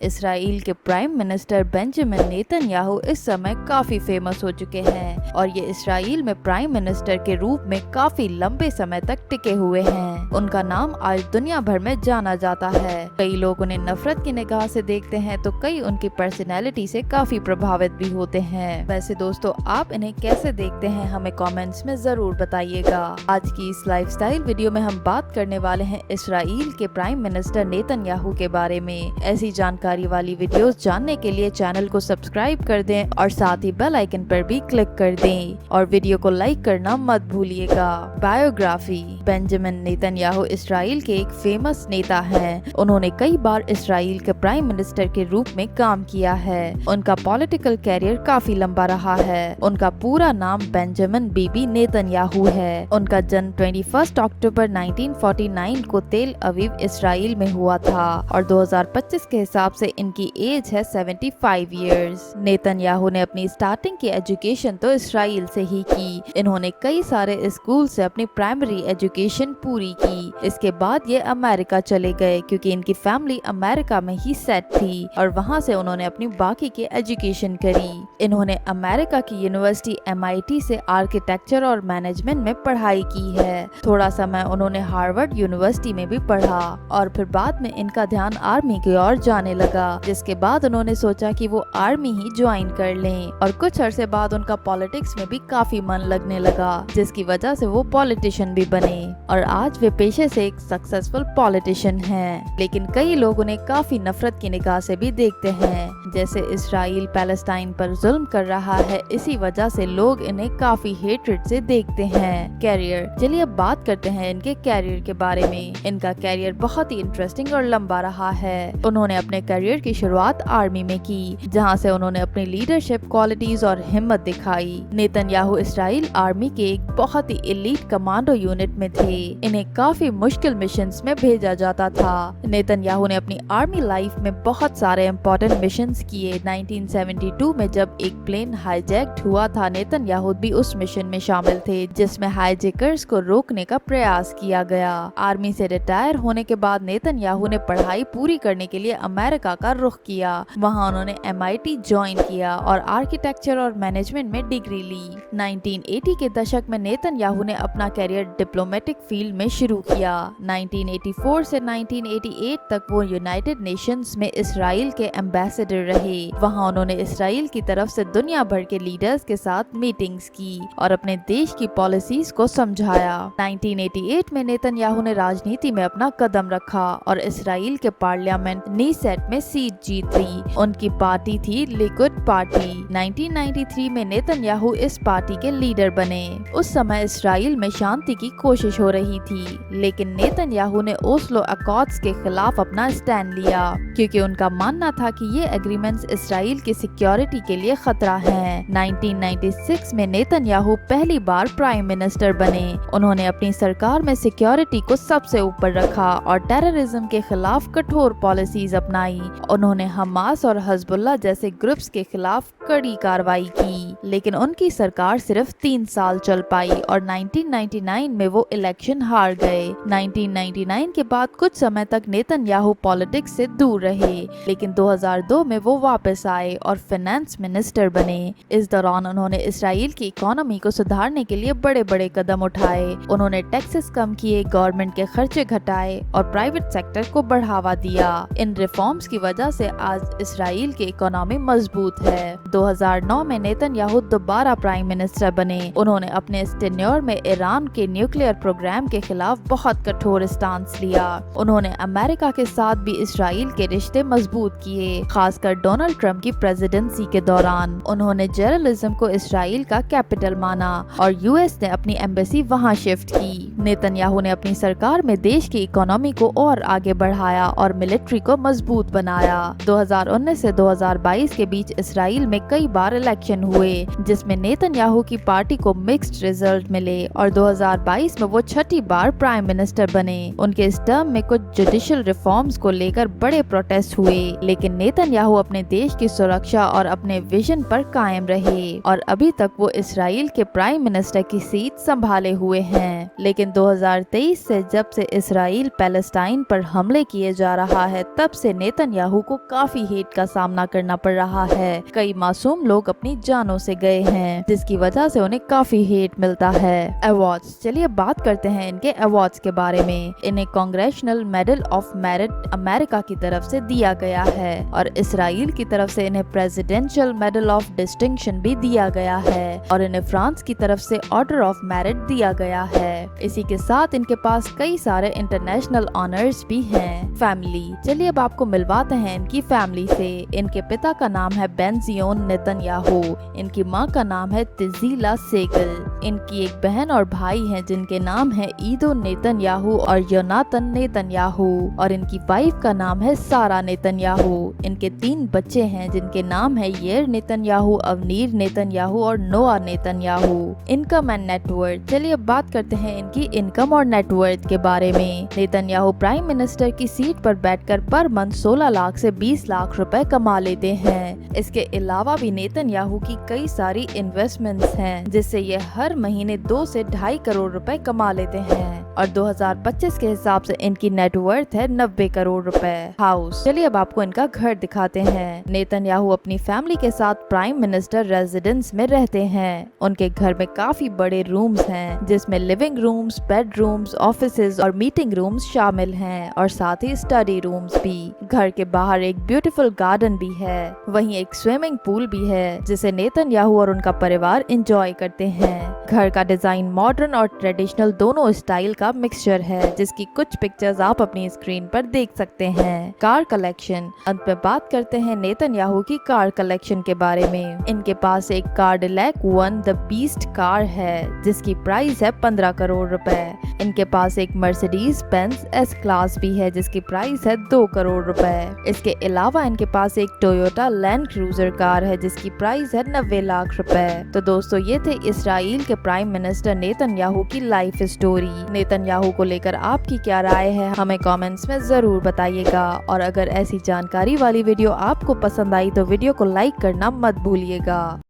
Israel के prime minister Benjamin Netanyahu इस समय काफी फेमस हो चुके हैं और ये इसराइल में प्राइम मिनिस्टर के रूप में काफी लंबे समय तक टिके हुए हैं। उनका नाम आज दुनिया भर में जाना जाता है। कई लोग उन्हें नफरत की निगाह से देखते हैं तो कई उनकी पर्सनैलिटी से काफी प्रभावित भी होते हैं। वैसे दोस्तों, आप इन्हें कैसे देखते हैं हमें कमेंट्स में जरूर बताइएगा। आज की इस लाइफस्टाइल वीडियो में हम बात करने वाले हैं इसराइल के प्राइम मिनिस्टर नेतन्याहू के बारे में। ऐसी जानकारी वाली वीडियोस जानने के लिए चैनल को सब्सक्राइब कर दें और साथ ही बेल आइकन पर भी क्लिक कर दें और वीडियो को लाइक करना मत भूलिएगा। बायोग्राफी। बेंजामिन नेतन्याहू इसराइल के एक फेमस नेता हैं। उन्होंने कई बार इसराइल के प्राइम मिनिस्टर के रूप में काम किया है। उनका पॉलिटिकल कैरियर काफी लंबा रहा है। उनका पूरा नाम बेंजामिन बीबी नेतन्याहू है। उनका जन्म 21 अक्टूबर 1949 को तेल अवीव इसराइल में हुआ था और 2025 के हिसाब से इनकी एज है 75 इयर्स। नेतन्याहू ने अपनी स्टार्टिंग की एजुकेशन तो इसराइल से ही की। इन्होंने कई सारे स्कूल से अपनी प्राइमरी एजुकेशन पूरी की। इसके बाद ये अमेरिका चले गए क्योंकि इनकी फैमिली अमेरिका में ही सेट थी और वहाँ से उन्होंने अपनी बाकी की एजुकेशन करी। इन्होंने अमेरिका की यूनिवर्सिटी MIT से आर्किटेक्चर और मैनेजमेंट में पढ़ाई की है। थोड़ा समय उन्होंने हार्वर्ड यूनिवर्सिटी में भी पढ़ा और फिर बाद में इनका ध्यान आर्मी की ओर जाने लगा, जिसके बाद उन्होंने सोचा कि वो आर्मी ही ज्वाइन कर लें और कुछ अरसे बाद उनका पॉलिटिक्स में भी काफी मन लगने लगा, जिसकी वजह से वो पॉलिटिशियन भी बने और आज वे पेशे से एक सक्सेसफुल पॉलिटिशियन हैं। लेकिन कई लोग उन्हें काफी नफरत की निगाह से भी देखते हैं। जैसे इसराइल पैलेस्टाइन पर जुल्म कर रहा है, इसी वजह से लोग इन्हें काफी हेट्रेड से देखते हैं। कैरियर। चलिए अब बात करते हैं इनके कैरियर के बारे में। इनका कैरियर बहुत ही इंटरेस्टिंग और लंबा रहा है। उन्होंने अपने करियर की शुरुआत आर्मी में की, जहां से उन्होंने अपनी लीडरशिप क्वालिटीज और हिम्मत दिखाई। नेतन्याहू इसराइल आर्मी के एक बहुत ही एलीट कमांडो यूनिट में थे। इन्हें काफी मुश्किल मिशंस में भेजा जाता था। नेतन्याहू ने अपनी आर्मी लाइफ में बहुत सारे इम्पोर्टेंट मिशंस किए। 1972 में जब एक प्लेन हाईजैक्ड हुआ था, नेतन्याहू भी उस मिशन में शामिल थे जिसमें हाईजैकर्स को रोकने का प्रयास किया गया। आर्मी से रिटायर होने के बाद नेतन्याहू ने पढ़ाई पूरी करने के लिए अमेरिका का रुख किया। वहां उन्होंने MIT ज्वाइन किया और आर्किटेक्चर और मैनेजमेंट में डिग्री ली। 1980 के दशक में नेतन्याहू ने अपना कैरियर डिप्लोमेटिक फील्ड में शुरू किया। 1984 से 1988 तक वो यूनाइटेड नेशंस में इसराइल के एम्बेसडर रहे। वहां उन्होंने इसराइल की तरफ से दुनिया भर के लीडर्स के साथ मीटिंग्स की और अपने देश की पॉलिसीज को समझाया। 1988 में नेतन्याहू ने राजनीति में अपना कदम रखा और इसराइल के पार्लियामेंट नीसेट में सीट जीत ली। उनकी पार्टी थी लिकुड पार्टी। 1993 में नेतन्याहू इस पार्टी के लीडर बने। उस समय इसराइल में शांति की कोशिश हो रही थी, लेकिन नेतन्याहू ने ओस्लो अकॉर्ड्स के खिलाफ अपना स्टैंड लिया क्योंकि उनका मानना था कि ये एग्रीमेंट्स इसराइल की सिक्योरिटी के लिए खतरा है। 1996 में नेतन्याहू पहली बार प्राइम मिनिस्टर बने। उन्होंने अपनी सरकार में सिक्योरिटी को सबसे ऊपर रखा और टेररिज्म के खिलाफ कठोर पॉलिसीज अपनाई। उन्होंने हमास और हिजबुल्लाह जैसे ग्रुप्स के खिलाफ कड़ी कार्रवाई की, लेकिन उनकी सरकार सिर्फ 3 साल चल पाई और 1999 में वो इलेक्शन हार गए। 1999 के बाद कुछ समय तक नेतन्याहू पॉलिटिक्स से दूर रहे, लेकिन 2002 में वो वापस आए और फाइनेंस मिनिस्टर बने। इस दौरान उन्होंने इसराइल की इकोनॉमी को सुधारने के लिए बड़े बड़े कदम उठाए। उन्होंने टैक्सेस कम किए, गवर्नमेंट के खर्चे घटाए और प्राइवेट सेक्टर को बढ़ावा दिया। इन रिफॉर्म्स की वजह से आज इसराइल की इकोनॉमी मजबूत है। 2009 में नेतन्याहू दोबारा प्राइम मिनिस्टर बने। उन्होंने अपने टेन्योर में ईरान के न्यूक्लियर प्रोग्राम के खिलाफ बहुत कठोर स्टांस लिया। उन्होंने अमेरिका के साथ भी इसराइल के रिश्ते मजबूत किए, खासकर डोनाल्ड ट्रंप की प्रेसिडेंसी के दौरान। उन्होंने जेरूसलम को इसराइल का कैपिटल माना और US ने अपनी एम्बेसी वहां शिफ्ट की। नेतन्याहू ने अपनी सरकार में देश की इकोनॉमी को और आगे बढ़ाया और मिलिट्री को मजबूत बनाया। 2019 से 2022 के बीच इसराइल में कई बार इलेक्शन हुए, जिसमें नेतन्याहू की पार्टी को मिक्स्ड रिजल्ट मिले और 2022 में वो छठी बार प्राइम मिनिस्टर बने। उनके इस टर्म में कुछ जुडिशियल रिफॉर्म्स को लेकर बड़े प्रोटेस्ट हुए, लेकिन नेतन्याहू अपने देश की सुरक्षा और अपने विजन पर कायम रहे और अभी तक वो इसराइल के प्राइम मिनिस्टर की सीट संभाले हुए हैं। लेकिन 2023 से जब से इसराइल पैलेस्टाइन पर हमले किए जा रहा है, तब से नेतन्याहू नेतन्याहू को काफी हेट का सामना करना पड़ रहा है। कई मासूम लोग अपनी जानों से गए हैं, जिसकी वजह से उन्हें काफी हेट मिलता है। अवार्ड्स, चलिए बात करते हैं इनके अवार्ड्स के बारे में। इन्हें congressional medal of merit America की तरफ से दिया गया है और इसराइल की तरफ से इन्हें प्रेसिडेंशियल मेडल ऑफ डिस्टिंक्शन भी दिया गया है और इन्हें फ्रांस की तरफ से ऑर्डर ऑफ मेरिट दिया गया है। इसी के साथ इनके पास कई सारे इंटरनेशनल ऑनर्स भी हैं। फैमिली, चलिए अब आपको मिलवाते हैं इनकी फैमिली से। इनके पिता का नाम है बेंजियोन नेतन्याहू, इनकी माँ का नाम है तिजीला सेगल। इनकी एक बहन और भाई हैं जिनके नाम है ईदो नेतन्याहू और योनातन नेतन्याहू और इनकी वाइफ का नाम है सारा नेतन्याहू। इनके 3 बच्चे हैं जिनके नाम है येर नेतन्याहू, अवनीर नेतन्याहू और नोआ नेतन्याहू। इनकम एंड नेटवर्थ, चलिए अब बात करते हैं इनकी इनकम और नेटवर्थ के बारे में। नेतन्याहू प्राइम मिनिस्टर की सीट पर बैठकर पर मंथ 16 लाख से 20 लाख रुपए कमा लेते हैं। इसके अलावा भी नेतन्याहू की कई सारी इन्वेस्टमेंट्स हैं, जिससे ये हर महीने 2 से 2.5 करोड़ रुपए कमा लेते हैं और 2025 के हिसाब से इनकी नेटवर्थ है 90 करोड़ रुपए। हाउस, चलिए अब आपको इनका घर दिखाते हैं। नेतन्याहू अपनी फैमिली के साथ प्राइम मिनिस्टर रेजिडेंस में रहते हैं। उनके घर में काफी बड़े रूम्स हैं, जिसमें लिविंग रूम्स, बेडरूम्स, ऑफिसेज और मीटिंग रूम्स शामिल हैं और साथ ही स्टडी रूम्स भी। घर के बाहर एक ब्यूटीफुल गार्डन भी है, वहीं एक स्विमिंग पूल भी है जिसे नेतन्याहू और उनका परिवार एंजॉय करते हैं। घर का डिजाइन मॉडर्न और ट्रेडिशनल दोनों स्टाइल का मिक्सचर है, जिसकी कुछ पिक्चर्स आप अपनी स्क्रीन पर देख सकते हैं। कार कलेक्शन, अंत में बात करते हैं नेतन्याहू की कार कलेक्शन के बारे में। इनके पास एक कार्डिलैक 1 द बीस्ट कार है, जिसकी प्राइस है 15 करोड़ रुपए। इनके पास एक मर्सिडीज बेंज एस क्लास भी है, जिसकी प्राइस है 2 करोड़ रुपए। इसके अलावा इनके पास एक टोयोटा लैंड क्रूजर कार है, जिसकी प्राइस है 90 लाख रुपए। तो दोस्तों, ये थे इसराइल के प्राइम मिनिस्टर नेतन्याहू की लाइफ स्टोरी। नेतन्याहू को लेकर आपकी क्या राय है, हमें कमेंट्स में जरूर बताइएगा। और अगर ऐसी जानकारी वाली वीडियो आपको पसंद आई तो वीडियो को लाइक करना मत भूलिएगा।